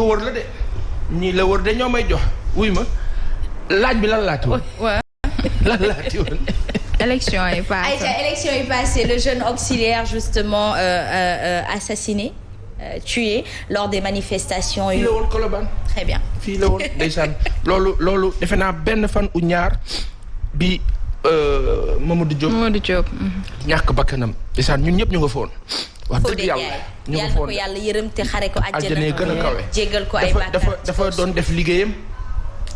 wër la de ñii la wër de ñoo may jox wuy ma laaj bi lan laati woon. lan laati woon. élection yi passé le jeune auxiliaire justement assassiné tué lors des manifestations. fii la woon Colobane. très bien. fii la woon ndeysaan loolu defe naa benn fan u ñaar bi Mamadou Diop. ñàkk bakkanam ndeysaan ñun ñëpp ñu nga foon. wax dëgg yàlla ñu nga foon ko yàlla yërëm te xare ko àjjana gën a kawe. jéggal ko ay bàkkaar dafa doon def liggéeyam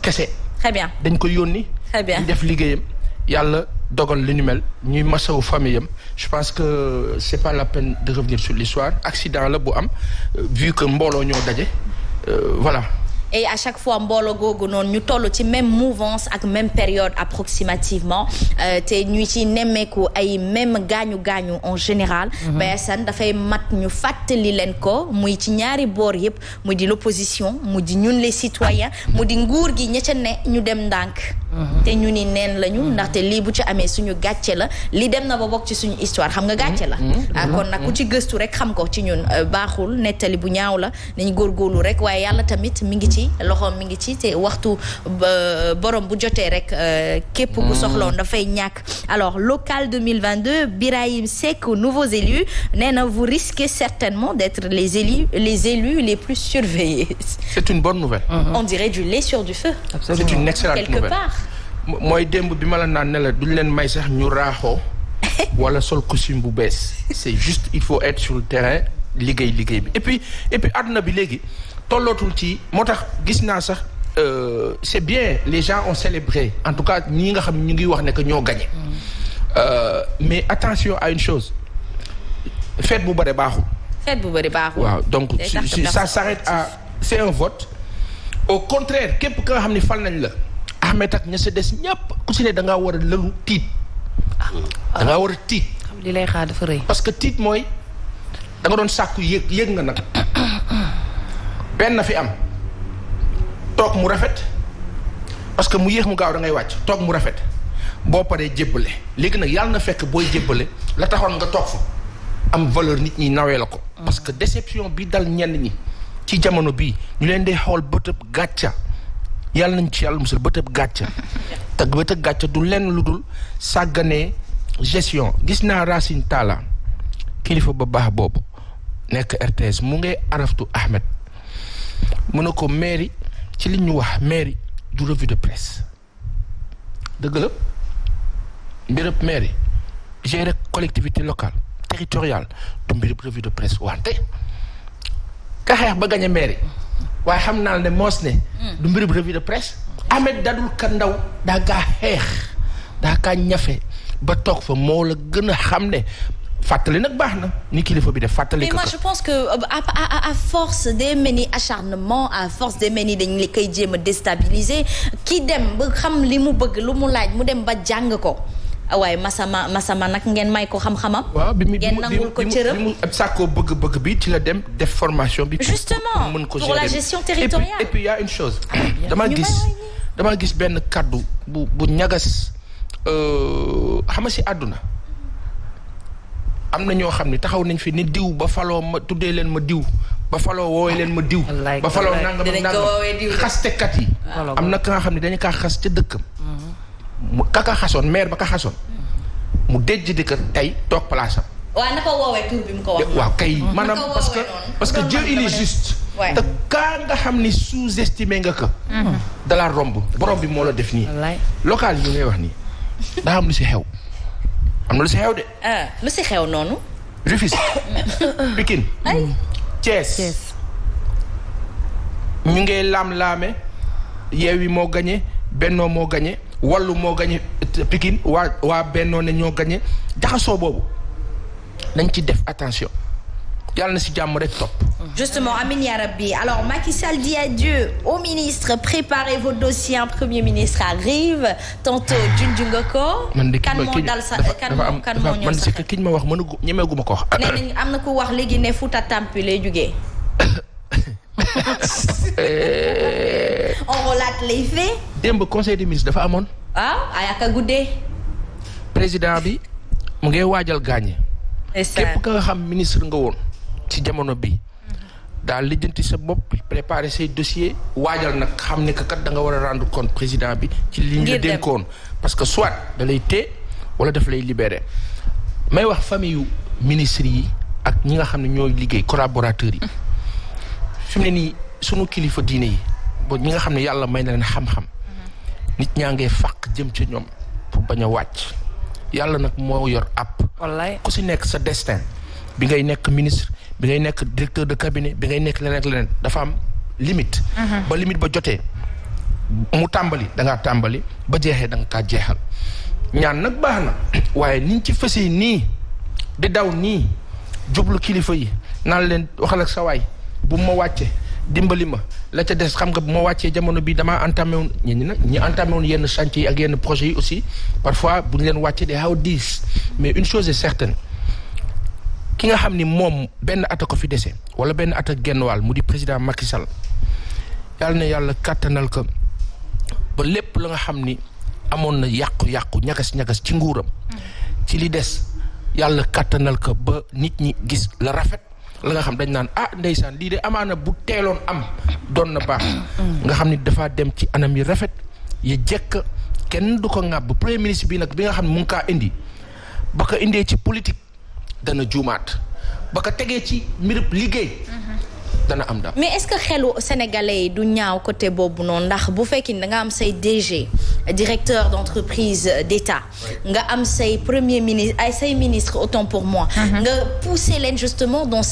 kese. très bien dañ ko yónni. très bien ñu def liggéeyam yàlla dogal li ñu mel ñuy masawu famille am je pense que c'est pas la peine de revenir sur l'histoire accident la bu am vu que mbooloo ñoo daje voilà. et à chaque fois mbooloo googu noonu ñu toll ci même mouvance ak même période approximativement te ñu ci nemmeeku ay même gaañu en général. mais Assane dafay mat ñu fàttali leen ko muy ci ñaari boor yëpp mu di l'opposition mu di ñun les citoyens mu di nguur gi ña ca ne ñu dem ndànk. te ñu ni neen lañu ndaxte lii bu ci amee suñu gàcce la li dem na ba bokk ci suñu histoire xam nga gàcce la. kon nag ku ci gëstu rek xam ko ci ñun baaxul nettali bu ñaaw la nañu góorgóorlu rek waaye yàlla tamit mi ngi ci. loxoom mi ngi ci te waxtu borom bu jotee rek képp ku soxloon dafay ñàkk. alors local 2022 Birahim Seck nouveaux élus nee na vous risquez certainement d'être les élus les plus surveillés. c'est une bonne nouvelle. on dirait du lait sur du feu. Absolument. C'est une excellente quelque nouvelle. part. mooy démb bi ma la naan ne la duñ leen may sax ñu raaxoo wala sol costume bu bees c'est juste il faut être sur le terrain liggéey bi et puis àdduna bi léegi tollootul ci moo tax gis naa sax c'est bien les gens ont célébré en tout cas ñi nga xam ñu ngi wax ne que ñoo gagné mais attention à une chose fête bu bëri baaxul. waaw donc si ça s'arrête à c'est un vote au contraire képp ka nga xam ni fal nañ la Ahmed ak ña sa des ñëpp ku si ne da ngaa war a lëlu tiit. da ngaa war a tiit. xam li lay xaar dafa rëy. parce que tiit mooy da nga doon sàkku yëg nga nag benn na fi am toog mu rafet parce que mu yéex mu gaaw da ngay wàcc toog mu rafet boo paree jébbale léegi nag yàlla na fekk booy jébbale la taxoon nga toog fa am valeur nit ñi nawee la ko. parce que déception bi dal ñenn ñi ci jamono bii ñu leen di xool bëtëb gàcca yàlla nañ ci yàlla musal bëtëb gàcca te bëtëb gàcca du lenn lu dul sàgganee gestion gis naa Racine Talla kilifa ba baax boobu nekk RTS mu ngay araftu Ahmed mu ne ko mairie ci li ñu wax mairie du revue de presse dëgg la mbirëb mairie gérer collectivité locale territoriale du mbirëb revue de presse wante ka xeex ba gañ a mairie waaye xam naa ne moos ne du mbirëb revue de presse Ahmed dadul ka ndaw daa kaa xeex daa kaa ñafe ba toog fa moo la gën a xam ne fàttali nag baax na ni kilifa bi def fàttali. mais moi je pense que à force des mel ni acharnement à force des mel ni dañ li koy jéem a déstabiliser ki dem ba xam li mu bëgg lu mu laaj mu dem ba jàng ko waaye masama nag ngeen may ko xam-xamam. waaw bi ngeen nangul ko cëram bi mu sàkkoo bëgg-bëgg bi ci la dem def formation bi. justement mën ko pour la gestion territoriale. et puis y a une chose. damaa gis benn kaddu bu ñagas xam nga si àdduna. am na ñoo xam ne taxaw nañ fi ni diw ba faloo ma tuddee leen ma diw ba faloo woowee leen ma diw. ba faloo nangam xastekat yi. am na ka nga xam ne dañu kaa xas ca dëkkam. mu ka xasoon maire ba ka xasoon. mu déj di kër tey toog place am. waaw na ko woowee tur bi mu ko wax. waaw kay maanaam parce que Dieu il est juste. te kaa nga xam ni sous-estimé nga ko. dala romb borom bi moo la def nii. local yi ngay wax nii daa am lu si xew. am na lu si xew de. lu si xew noonu. Rufisque. Pikine. Thiès. ñu ngi laam-laame Yewwi moo gagné Benno moo gagné Wallu moo gagné Pikine waa Benno ne ñoo gagné jaxasoo boobu nañ ci def attention yàlla na si jàmm rek topp. Justement, Amin Ya Rabbi. Alors, Macky Sall dit adieu au ministre. Préparez vos dossiers. Un premier ministre arrive. Tantôt, Junjungoko. Kan moo dal sa kan moo ñëw sa man ki ñu ma wax mënu ñemeeguma ko wax. nee nañ am na ku wax léegi ne Fouta Tampi lay jugee. On relate les faits. démb conseil des ministres dafa amoon. ay ak a guddee. président bi mu ngi waajal gaañe. képp ka nga xam ministre nga woon ci jamono bi daal lijjanti sa bopp préparer say dossier waajal nag xam ne que kat da nga war a rendre compte président bi ci li ñu la dénkoon parce que soit da lay téye wala daf lay libérer may wax famille yu ministres yi ak ñi nga xam ne ñooy liggéey collaborateurs yi fi mu ne nii sunu kilifa diine yi ba ñi nga xam ne yàlla may na leen xam-xam nit ñaa ngee fàq jëm ci ñoom pour bañ a wàcc yàlla nag moo yor app wallaay ku si nekk sa destin bi ngay nekk ministre bi ngay nekk directeur de cabinet bi ngay nekk leneen ak leneen dafa am limite ba limite ba jotee mu tàmbali da ngaa tàmbali ba jeexee da nga kaa jeexal ñaan nag baax na waaye niñ ci fësee nii di daw nii jublu kilifa yi naan leen waxal ak sa waay bu ma wàcce dimbali ma la ca des xam nga bu ma wàccee jamono bi damaa entamé woon ñi entamé woon yenn chantier yi ak yenn projets yi aussi parfois bu ñu leen wàccee day xaw diis mais une chose est certaine ki nga xam ni moom benn at a ko fi dese wala benn at ak genn wàll mu di président Macky Sall yàlla na yàlla kàttanal ko ba lépp la nga xam ni amoon na yàqu-yàqu ñagas-ñagas ci nguuram ci li des yàlla kàttanal ko ba nit ñi gis la rafet la nga xam dañ naan ndeysaan lii de amaana bu teeloon am doon na baax nga xam ni dafa dem ci anam yi rafet yi jekk kenn du ko ŋàbb premier ministre bi nag bi nga xam ne mu ngi kaa indi ba ko indee ci politique dana juumaat ba ko tegee ci mbirub liggéey dana am dam mais est-ce que xelu sénégalais yi du ñaaw côté boobu noonu ndax bu fekkee da nga am say DG directeur d'entreprise d'État nga am say premier ministre ay say ministre autant pour moi nga pousser leen justement dans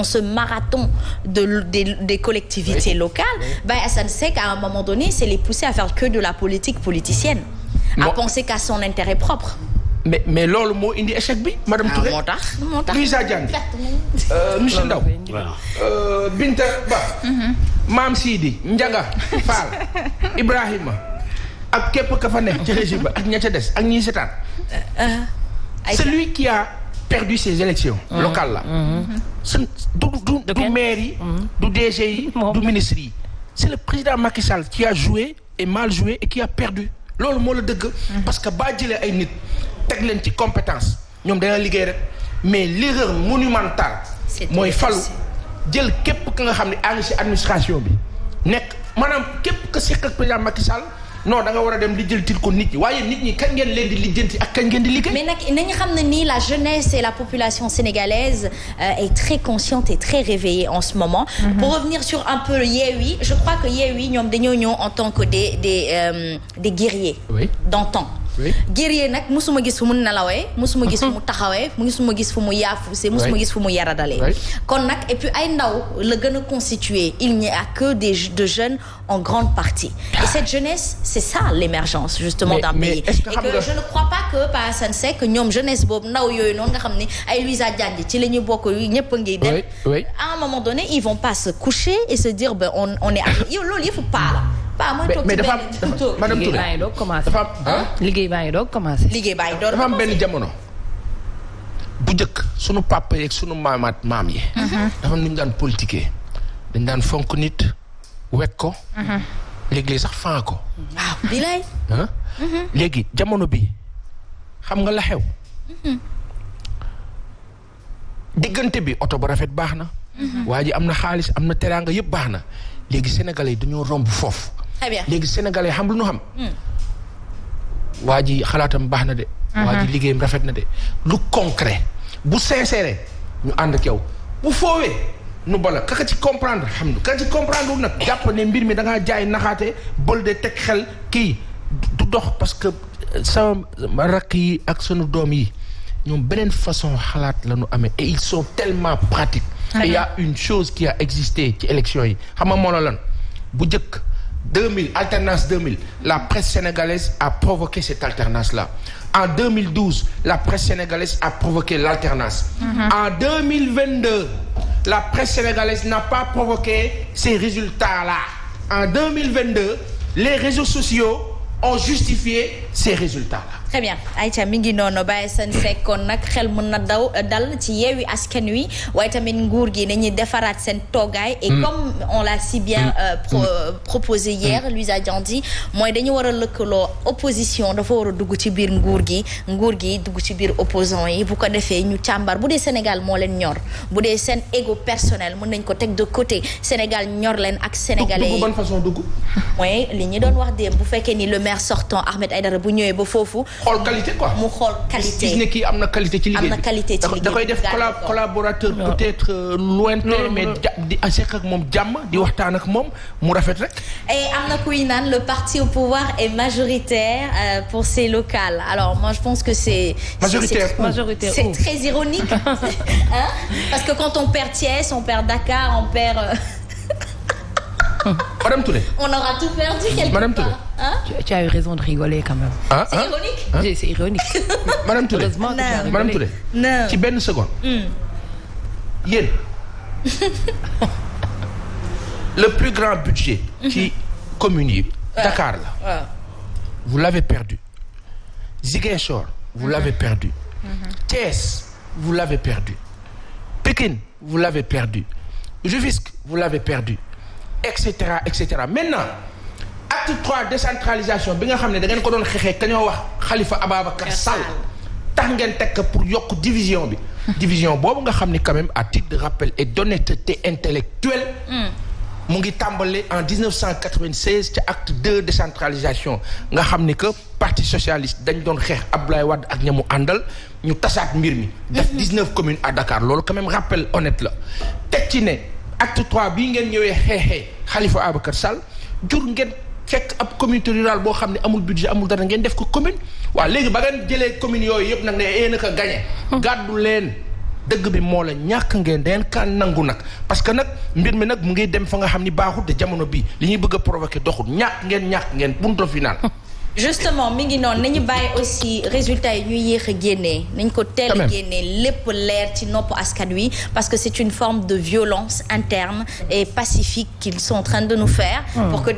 ce marathon des collectivités locales Baye Assane Seck à un moment donné c'est les pousser à faire que de la politique politicienne à penser qu'à son intérêt propre mais loolu moo indi échec bi madame Touré moo tax Louisa Diagne monsieur Ndaw Binta Ba Maam Sidi Njaga Fall Ibrahima ak képp ka fa nekk ci régime ba ak ña ca des ak ñi setaan celui qui a perdu ces élections locales là du maire yi du DG yi du ministre yi c'est le président Macky Sall qui a joué et mal joué et qui a perdu loolu moo la dëgg parce que baa jëlee ay nit teg leen ci compétence ñoom dana liggéey rek mais l'erreur monumentale mooy falu jël képp ka nga xam ne àngi ci administration bi nekk maanaam képp ka seq ak président Macky Sall non da nga war a dem lijjantil ko nit ñi waaye nit ñi kañ ngeen leen di lijjanti ak kañ ngeen di liggéey. mais nag nañu xam ne nii la jeunesse et la population sénégalaise est très consciente et très réveillée en ce moment. Pour revenir sur un peu Yewwi je crois que Yewwi ñoom dañoo ñëw en tant que des guerriers. Oui. d'antan. Oui. guerrier nag musuma gis fu mu nelawee musuma gis fu mu taxawee musuma gis fu mu yaafuse musuma gis fu mu yaradalee kon nag et puis ay ndaw la gën a constitué il n'y a que de jeunes en grande partie et cette jeunesse c'est ça l'émergence justement d'un pays et que je ne crois pas que Pa Assane Seck ñoom jeunesse boobu ndaw yooyu noonu nga xam ne ay Louisa Diagne ci la ñu bokk ñëpp a ngi dem à un moment donné ils vont pas se coucher et se dire ben on est yow loolu yëpp pas la mais dafa am madame Touré dafa am liggéey baa ngi doog commencé. dafa am benn jamono bu njëkk sunu papa yeeg sunu maam yi. dafa am nu ñu daan politiquer dañ daan fonk nit wekk ko. léegi sax fan ko. waaw bilaay. léegi jamono bi xam nga la xew. diggante bi oto bu rafet baax na. waa ji am na xaalis am na teraanga yëpp baax na léegi sénégalais yi dañoo romb foofu. très bien léegi sénégalais xam lu ñu xam. waa ji xalaatam baax na de. waa ji liggéeyam rafet na de. lu concret bu sincère ñu ànd ak yow bu foowee nu bala kaka ci comprendre xam nga kaka ci comprendre wul nag jàpp ne mbir mi da ngaa jaay naxaate bol de teg xel kii du dox parce que sama rakk yi ak sunu doom yi ñoom beneen façon xalaat la ñu amee et ils sont tellement pratiques. et il y a une chose qui a existé ci élection yi xam nga moo la lan bu njëkk 2000 alternance 2000 la presse sénégalaise a provoqué cette alternance là en 2012 la presse sénégalaise a provoqué l'alternance en 2022 la presse sénégalaise n'a pas provoqué ces résultats là en 2022 les réseaux sociaux ont justifié ces résultats là très bien Aïcha mi ngi noonu Baye Assane Seck kon nag xel mën na dal ci Yewwi Askan Wi waaye tamit nguur gi nañuy defaraat seen toogaay et comme on l'a si bien proposé hier Louisa Diandi mooy dañu war a lëkkaloo opposition dafa war a dugg ci biir nguur gi dugg ci biir opposant yi bu ko defee ñu càmbar bu dee Sénégal moo leen ñor bu dee seen ego personnel mën nañ ko teg de côté Sénégal ñor leen ak sénégalais yi ban façon dugg mooy li ñu doon wax démb bu fekkee ni le maire sortant Ahmed Aïdara bu ñëwee ba foofu xool qualité quoi mu xool qualité gis ne kii am na qualité ci liggéey bi da koy def collaborateur peut-être lointain mais di seq ak moom jàmm di waxtaan ak moom mu rafet rek. et am na kuy naan le parti au pouvoir est majoritaire pour ces locales alors moi je pense que c'est majoritaire c'est très ironique hein? Parce que quand on perd Thiès on perd Dakar on perd Madame Touré. On aura tout perdu quelque Madame part. Touré. Hein? Tu as eu raison de rigoler quand même. C'est ironique. C'est ironique. Madame Touré. Heureusement que tu as rigolé. Madame Touré. Non. ci benn seconde. Yéen. Le plus grand budget. ci communes yi. Dakar la. Vous l'avez perdu. Ziguinchor. Vous l'avez perdu. Thiès. Vous l'avez perdu. Pikine. Vous l'avez perdu. Rufisque. Vous l'avez perdu. Etc. Maintenant acte 3 décentralisation bi nga xam ne da ngeen ko doon xeexee ka ñoo wax Khalifa Ababacar Sall tax ngeen tekk pour yokk division bi division boobu nga xam ne quand même à titre de rappel et d'honnêteté intellectuelle mu ngi tàmbale en 1996 ci acte 2 décentralisation nga xam ni que parti socialiste dañ doon xeex Abdoulaye Wade ak ñamu àndal ñu tasaat mbir mi def 19 communes à Dakar loolu quand même rappel honnête la teg ci ne acte 3 bii ngeen ñëwee xeexee Khalifa Ababacar Sall jur ngeen fekk ab communauté rurale boo xam ne amul budget amul dara ngeen def ko commune waaw léegi ba ngeen jëlee communes yooyu yëpp nag ne yéen a ko gagné. gàddu leen dëgg bi moo la ñàkk ngeen deen kaa nangu nag parce que nag mbir mi nag mu ngi dem fa nga xam ni baaxul te jamono bii li ñuy bëgg a provoquer doxul ñàkk ngeen punto final. justement mi ngi noonu nañu bàyyi aussi résultats yi ñuy yéex a génnee nañ ko teel a génnee lépp leer ci nopp askan wi parce que c'est une forme de violence interne et pacifique qu'ils sont en train de nous faire pour que